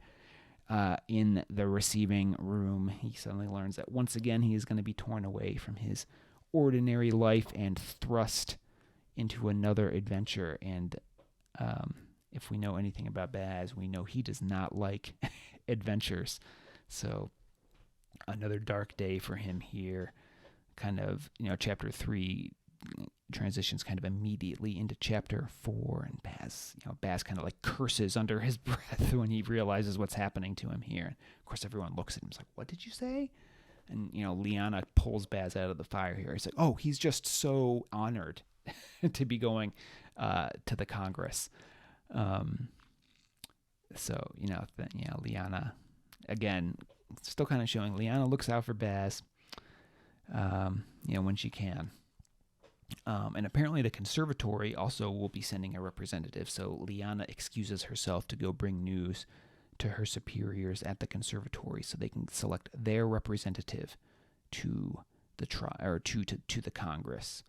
A: in the receiving room. He suddenly learns that once again he is going to be torn away from his ordinary life and thrust into another adventure. And if we know anything about Baz, we know he does not like adventures. So another dark day for him here. Kind of, chapter 3 transitions kind of immediately into chapter 4, and Baz kind of like curses under his breath when he realizes what's happening to him here. Of course, everyone looks at him and is like, "What did you say?" And Leanna pulls Baz out of the fire here. He's like, "Oh, he's just so honored to be going to the Congress." So Leanna again, still kind of showing Leanna looks out for Baz, when she can. And apparently the conservatory also will be sending a representative, so Leanna excuses herself to go bring news to her superiors at the conservatory so they can select their representative to the to the Congress.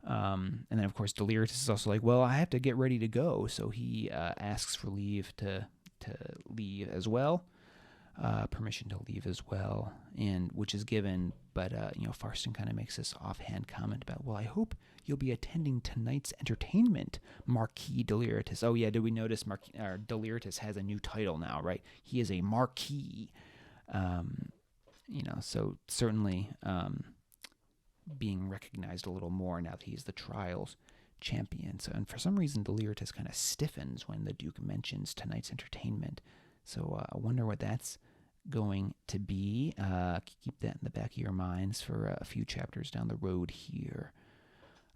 A: And then, of course, Delirious is also like, well, I have to get ready to go, so he asks for leave to leave as well. Permission to leave as well, and which is given, but Farston kind of makes this offhand comment about, well, I hope you'll be attending tonight's entertainment, Marquis Deliritous. Oh yeah, did we notice Deliritous has a new title now, right? He is a Marquis, so certainly being recognized a little more now that he's the Trials champion. So, and for some reason, Deliritous kind of stiffens when the Duke mentions tonight's entertainment. So I wonder what that's going to be. Keep that in the back of your minds for a few chapters down the road here.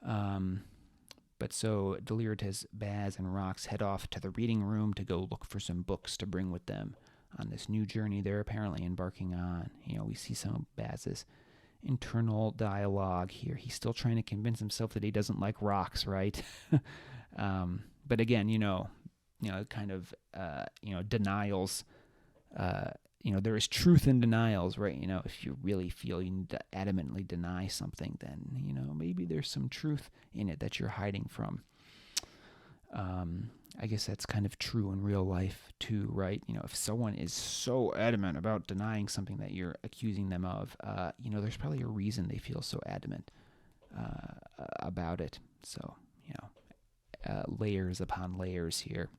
A: But so Delirious, Baz, and Rox head off to the reading room to go look for some books to bring with them on this new journey they're apparently embarking on. We see some of Baz's internal dialogue here. He's still trying to convince himself that he doesn't like Rox, right? But again, kind of, denials, there is truth in denials, right? If you really feel you need to adamantly deny something, then, maybe there's some truth in it that you're hiding from. I guess that's kind of true in real life too, right? If someone is so adamant about denying something that you're accusing them of, there's probably a reason they feel so adamant about it. So, layers upon layers here.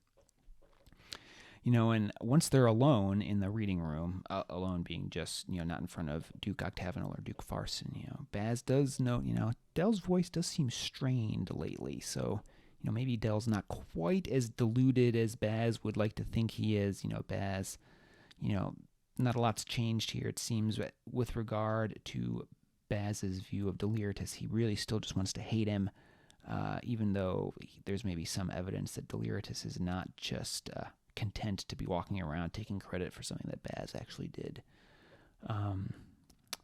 A: And once they're alone in the reading room, alone being just, not in front of Duke Octavinal or Duke Farston, Baz does note, Del's voice does seem strained lately. So, maybe Del's not quite as deluded as Baz would like to think he is. Baz, not a lot's changed here. It seems with regard to Baz's view of Deliritous, he really still just wants to hate him, even though there's maybe some evidence that Deliritous is not just content to be walking around taking credit for something that Baz actually did.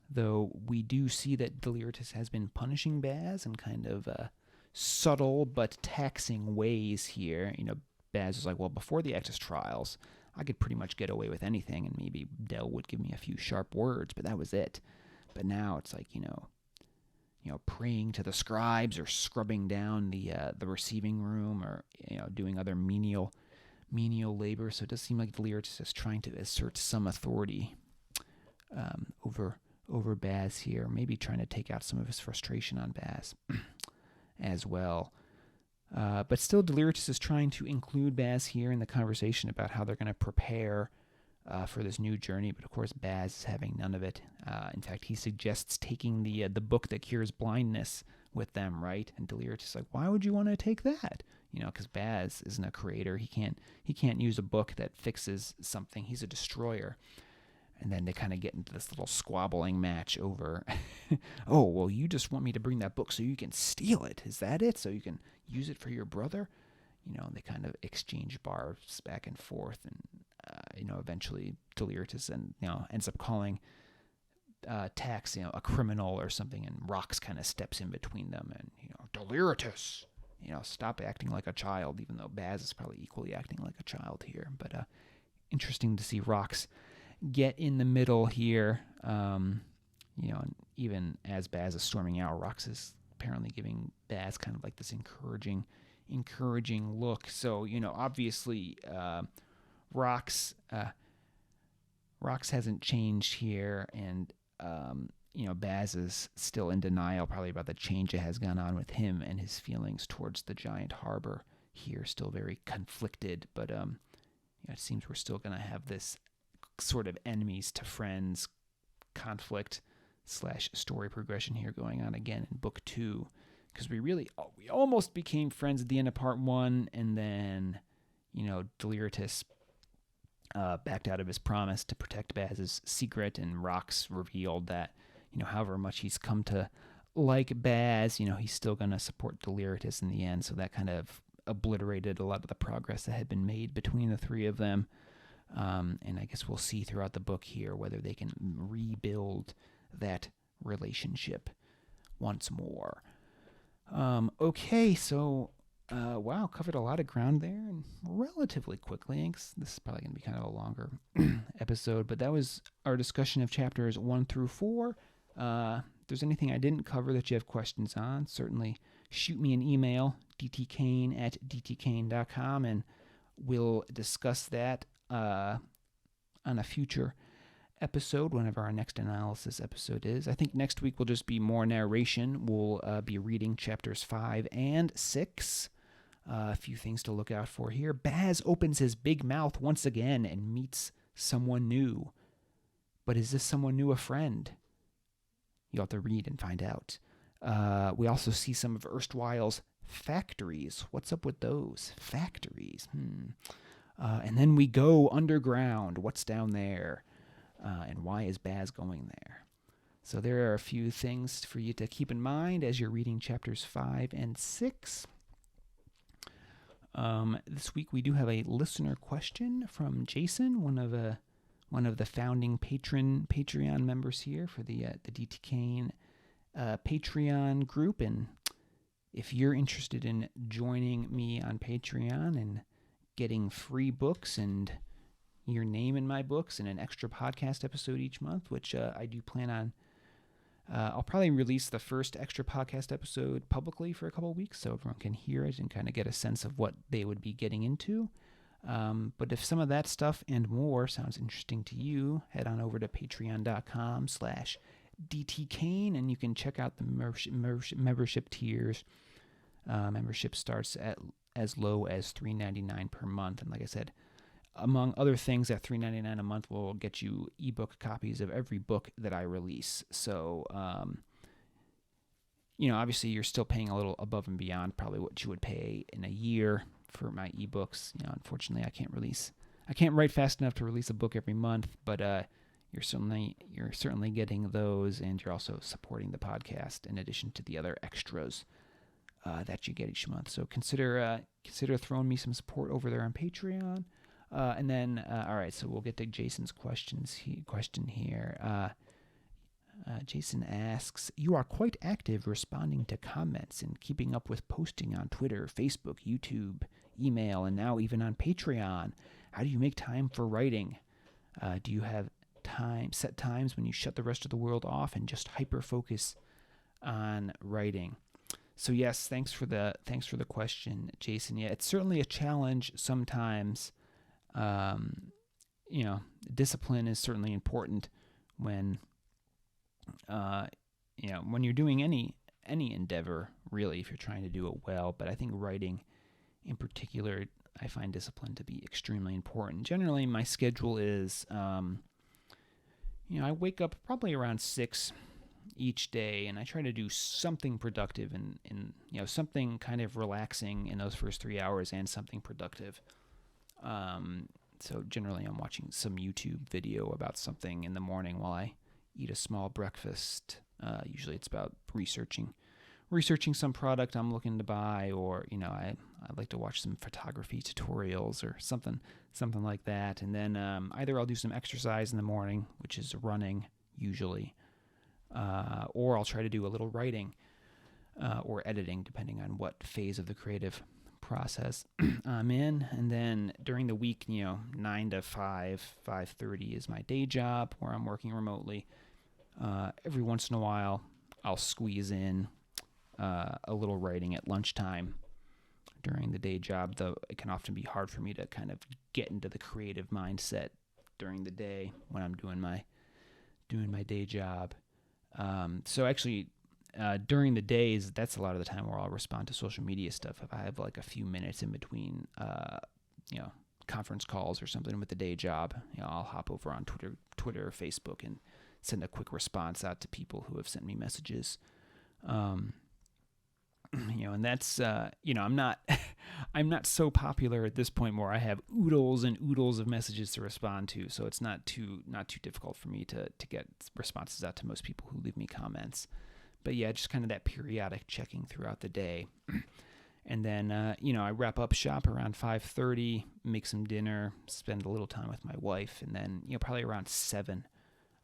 A: Though we do see that Deliritous has been punishing Baz in kind of subtle but taxing ways here. Baz is like, well, before the Acktus Trials, I could pretty much get away with anything, and maybe Del would give me a few sharp words, but that was it. But now it's like, praying to the scribes or scrubbing down the receiving room or, doing other menial labor. So it does seem like Delirious is trying to assert some authority over Baz here, maybe trying to take out some of his frustration on Baz as well. But still, Delirious is trying to include Baz here in the conversation about how they're going to prepare for this new journey. But of course, Baz is having none of it. In fact, he suggests taking the book that cures blindness with them, right? And Delirious is like, why would you want to take that? Because Baz isn't a creator. He can't use a book that fixes something. He's a destroyer. And then they kind of get into this little squabbling match over, oh, well, you just want me to bring that book so you can steal it. Is that it? So you can use it for your brother? They kind of exchange barbs back and forth. And, eventually Delirious ends up calling Tax, a criminal or something. And Rox kind of steps in between them and, Deliritous. Stop acting like a child, even though Baz is probably equally acting like a child here. But interesting to see Rox get in the middle here. And even as Baz is storming out, Rox is apparently giving Baz kind of like this encouraging look. So, obviously, Rox hasn't changed here, and Baz is still in denial probably about the change that has gone on with him, and his feelings towards the giant harbor here still very conflicted. But it seems we're still going to have this sort of enemies to friends conflict / story progression here going on again in book 2, because we almost became friends at the end of part 1, and then Delirious backed out of his promise to protect Baz's secret, and Rox revealed that however much he's come to like Baz, he's still going to support Delirious in the end. So that kind of obliterated a lot of the progress that had been made between the three of them. And I guess we'll see throughout the book here whether they can rebuild that relationship once more. Okay, so wow, covered a lot of ground there and relatively quickly. I guess this is probably going to be kind of a longer episode, but that was our discussion of chapters 1 through 4. If there's anything I didn't cover that you have questions on, certainly shoot me an email, dtkane@dtkane.com, and we'll discuss that on a future episode, whenever our next analysis episode is. I think next week will just be more narration. We'll be reading chapters 5 and 6. A few things to look out for here. Baz opens his big mouth once again and meets someone new. But is this someone new a friend? You'll have to read and find out. We also see some of erstwhile's factories. What's up with those? Factories. And then we go underground. What's down there? And why is Baz going there? So there are a few things for you to keep in mind as you're reading chapters 5 and 6. This week we do have a listener question from Jason, one of the founding Patreon members here for the DT Kane Patreon group. And if you're interested in joining me on Patreon and getting free books and your name in my books and an extra podcast episode each month, which I do plan on. I'll probably release the first extra podcast episode publicly for a couple of weeks so everyone can hear it and kind of get a sense of what they would be getting into. But if some of that stuff and more sounds interesting to you, head on over to patreon.com/DTKane, and you can check out the membership tiers. Membership starts at as low as $3.99 per month. And like I said, among other things, at $3.99 a month will get you ebook copies of every book that I release. So, obviously you're still paying a little above and beyond probably what you would pay in a year for my ebooks. Unfortunately, I can't write fast enough to release a book every month, but you're certainly getting those, and you're also supporting the podcast in addition to the other extras that you get each month. So consider throwing me some support over there on Patreon. And then, all right, so we'll get to Jason's question here. Jason asks, you are quite active responding to comments and keeping up with posting on Twitter, Facebook, YouTube, email, and now even on Patreon. How do you make time for writing? Do you have set times when you shut the rest of the world off and just hyper-focus on writing? So yes, thanks for the question, Jason. Yeah, it's certainly a challenge sometimes. Discipline is certainly important when you're doing any endeavor, really, if you're trying to do it well. But I think writing in particular, I find discipline to be extremely important. Generally, my schedule is, I wake up probably around 6 each day, and I try to do something productive and something kind of relaxing in those first 3 hours and something productive. So generally I'm watching some YouTube video about something in the morning while I eat a small breakfast. Usually it's about researching some product I'm looking to buy, or, I like to watch some photography tutorials or something like that. And then either I'll do some exercise in the morning, which is running usually, or I'll try to do a little writing. or editing, depending on what phase of the creative process I'm in. And then during the week, 9 to 5:30 is my day job where I'm working remotely. Every once in a while, I'll squeeze in a little writing at lunchtime during the day job, though it can often be hard for me to kind of get into the creative mindset during the day when I'm doing my day job. So actually, during the days, that's a lot of the time where I'll respond to social media stuff. If I have like a few minutes in between, conference calls or something with the day job, I'll hop over on Twitter or Facebook and send a quick response out to people who have sent me messages. And that's, I'm not so popular at this point where I have oodles and oodles of messages to respond to. So it's not too difficult for me to get responses out to most people who leave me comments. But yeah, just kind of that periodic checking throughout the day. And then, I wrap up shop around 5:30, make some dinner, spend a little time with my wife. And then, probably around 7,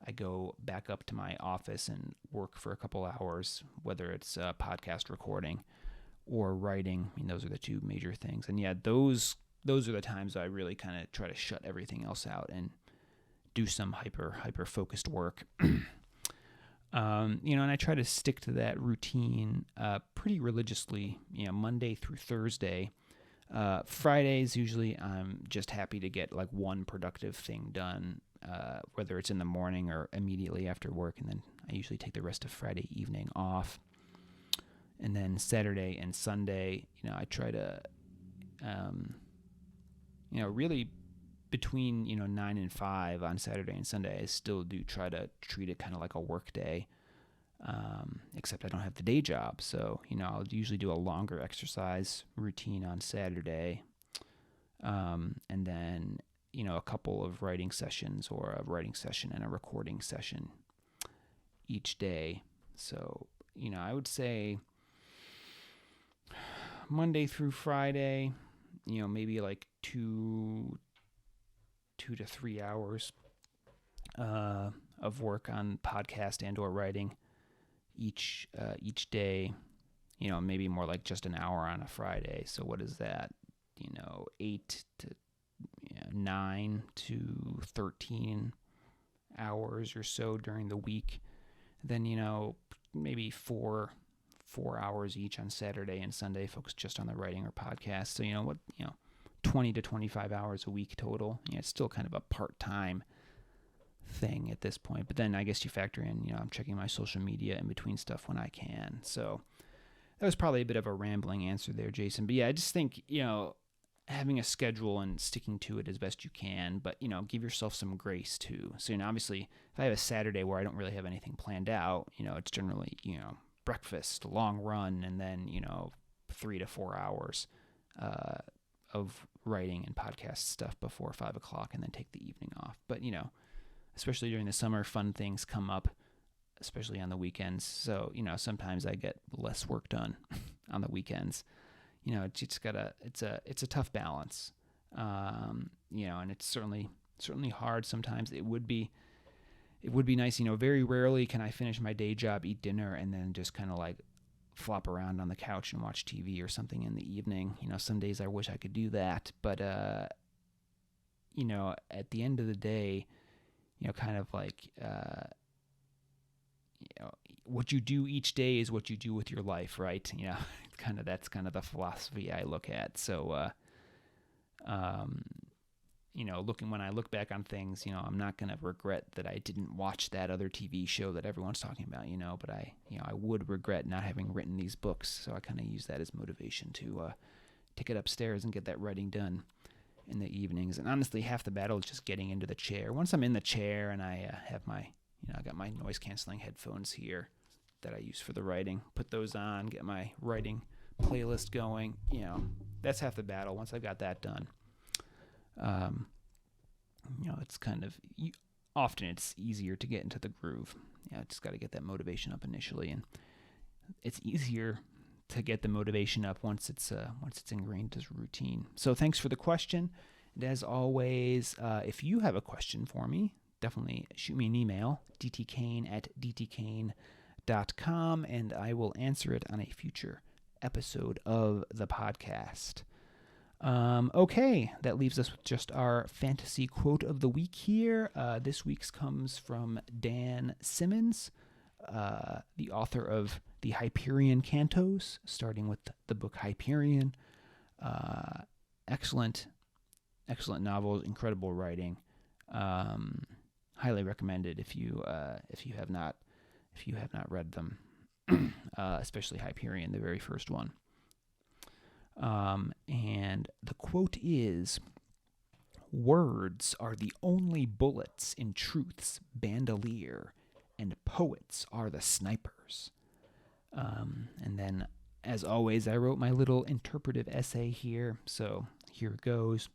A: I go back up to my office and work for a couple hours, whether it's podcast recording or writing. I mean, those are the two major things. And yeah, those are the times I really kind of try to shut everything else out and do some hyper focused work. And I try to stick to that routine pretty religiously, Monday through Thursday. Fridays, usually I'm just happy to get like one productive thing done, whether it's in the morning or immediately after work, and then I usually take the rest of Friday evening off. And then Saturday and Sunday, I try to, really between, 9 and 5 on Saturday and Sunday, I still do try to treat it kind of like a work day, except I don't have the day job. So, I'll usually do a longer exercise routine on Saturday, and then, a couple of writing sessions or a writing session and a recording session each day. So, I would say Monday through Friday, maybe like 2 to 3 hours of work on podcast and or writing each day. Maybe more like just an hour on a Friday. So what is that? 8 to 9 to 13 hours or so during the week. Then maybe 4 hours each on Saturday and Sunday focused just on the writing or podcast. So 20 to 25 hours a week total. It's still kind of a part-time thing at this point. But then I guess you factor in, I'm checking my social media in between stuff when I can. So that was probably a bit of a rambling answer there, Jason. But yeah, I just think, having a schedule and sticking to it as best you can, but, give yourself some grace too. So, obviously, if I have a Saturday where I don't really have anything planned out, it's generally, breakfast, long run, and then, 3 to 4 hours of writing and podcast stuff before 5 o'clock, and then take the evening off. But, especially during the summer, fun things come up, especially on the weekends. So, sometimes I get less work done on the weekends. It's a tough balance. And it's certainly hard sometimes. It would be nice, very rarely can I finish my day job, eat dinner, and then just kind of like flop around on the couch and watch TV or something in the evening. Some days I wish I could do that, but, at the end of the day, kind of like, what you do each day is what you do with your life, right? That's kind of the philosophy I look at. So, when I look back on things, I'm not going to regret that I didn't watch that other TV show that everyone's talking about, but I would regret not having written these books. So I kind of use that as motivation to get upstairs and get that writing done in the evenings. And honestly, half the battle is just getting into the chair. Once I'm in the chair and I have my, I got my noise canceling headphones here that I use for the writing, put those on, get my writing playlist going, that's half the battle. Once I've got that done, it's kind of, often it's easier to get into the groove. I just got to get that motivation up initially, and it's easier to get the motivation up once it's ingrained as routine. So thanks for the question. And as always, if you have a question for me, definitely shoot me an email, dtkane@dtkane.com. gmail.com, and I will answer it on a future episode of the podcast. Okay, that leaves us with just our fantasy quote of the week here. This week's comes from Dan Simmons, the author of the Hyperion Cantos, starting with the book Hyperion. Excellent novels, incredible writing. Highly recommended if you have not read them, especially Hyperion, the very first one. And the quote is, "Words are the only bullets in truth's bandolier, and poets are the snipers." And then, as always, I wrote my little interpretive essay here, so here it goes.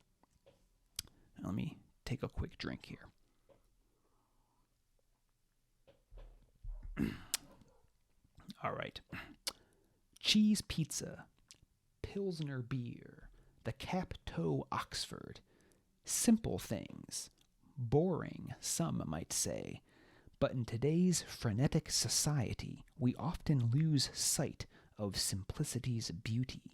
A: Let me take a quick drink here. All right. Cheese pizza, Pilsner beer, the Cap-Toe Oxford. Simple things. Boring, some might say. But in today's frenetic society, we often lose sight of simplicity's beauty.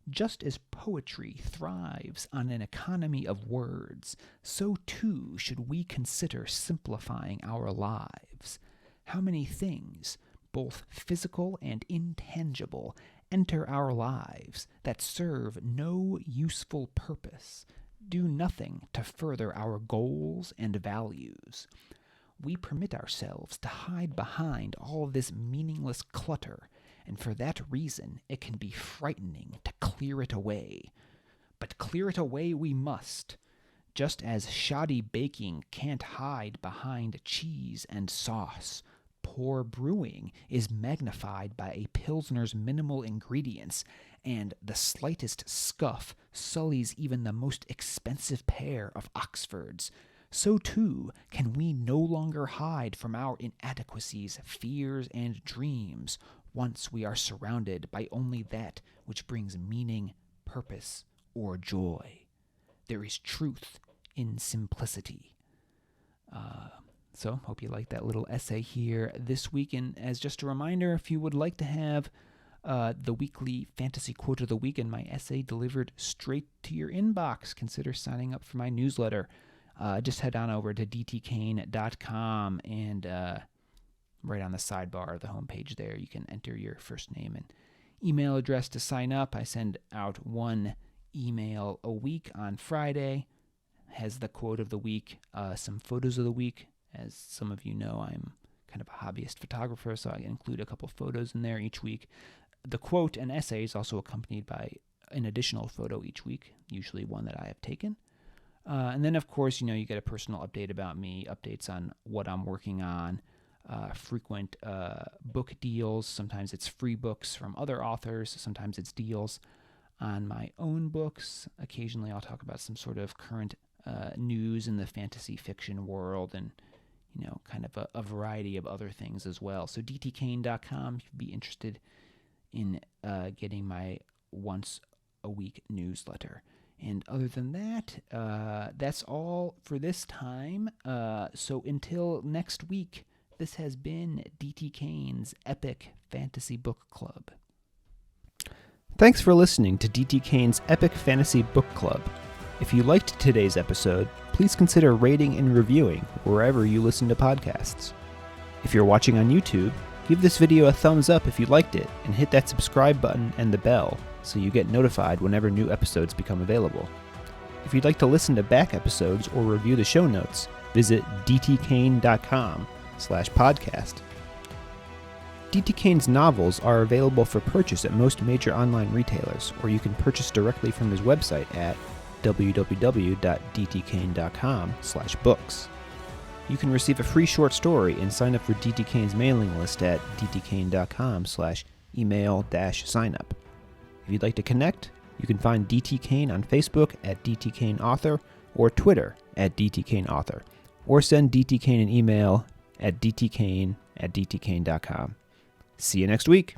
A: Just as poetry thrives on an economy of words, so too should we consider simplifying our lives. How many things, both physical and intangible, enter our lives that serve no useful purpose, do nothing to further our goals and values. We permit ourselves to hide behind all this meaningless clutter, and for that reason it can be frightening to clear it away. But clear it away we must, just as shoddy baking can't hide behind cheese and sauce. Poor brewing is magnified by a Pilsner's minimal ingredients, and the slightest scuff sullies even the most expensive pair of Oxfords. So too can we no longer hide from our inadequacies, fears, and dreams once we are surrounded by only that which brings meaning, purpose, or joy. There is truth in simplicity. So, hope you liked that little essay here this week. And as just a reminder, if you would like to have the weekly fantasy quote of the week and my essay delivered straight to your inbox, consider signing up for my newsletter. Just head on over to dtkane.com, and right on the sidebar of the homepage there, you can enter your first name and email address to sign up. I send out one email a week on Friday. Has the quote of the week, some photos of the week. As some of you know, I'm kind of a hobbyist photographer, so I include a couple photos in there each week. The quote and essay is also accompanied by an additional photo each week, usually one that I have taken. And then, of course, you get a personal update about me, updates on what I'm working on, frequent book deals. Sometimes it's free books from other authors. Sometimes it's deals on my own books. Occasionally I'll talk about some sort of current news in the fantasy fiction world, and kind of a variety of other things as well. So dtkane.com if you'd be interested in getting my once-a-week newsletter. And other than that, that's all for this time. So until next week, this has been D.T. Kane's Epic Fantasy Book Club. Thanks for listening to D.T. Kane's Epic Fantasy Book Club. If you liked today's episode, please consider rating and reviewing wherever you listen to podcasts. If you're watching on YouTube, give this video a thumbs up if you liked it, and hit that subscribe button and the bell so you get notified whenever new episodes become available. If you'd like to listen to back episodes or review the show notes, visit dtkane.com/podcast. D.T. Kane's novels are available for purchase at most major online retailers, or you can purchase directly from his website at www.dtkane.com/books. You can receive a free short story and sign up for D.T. Kane's mailing list at dtkane.com/email-signup. If you'd like to connect, you can find D.T. Kane on Facebook at D.T. Kane Author or Twitter at D.T. Kane Author, or send D.T. Kane an email at dtkane@dtkane.com. See you next week.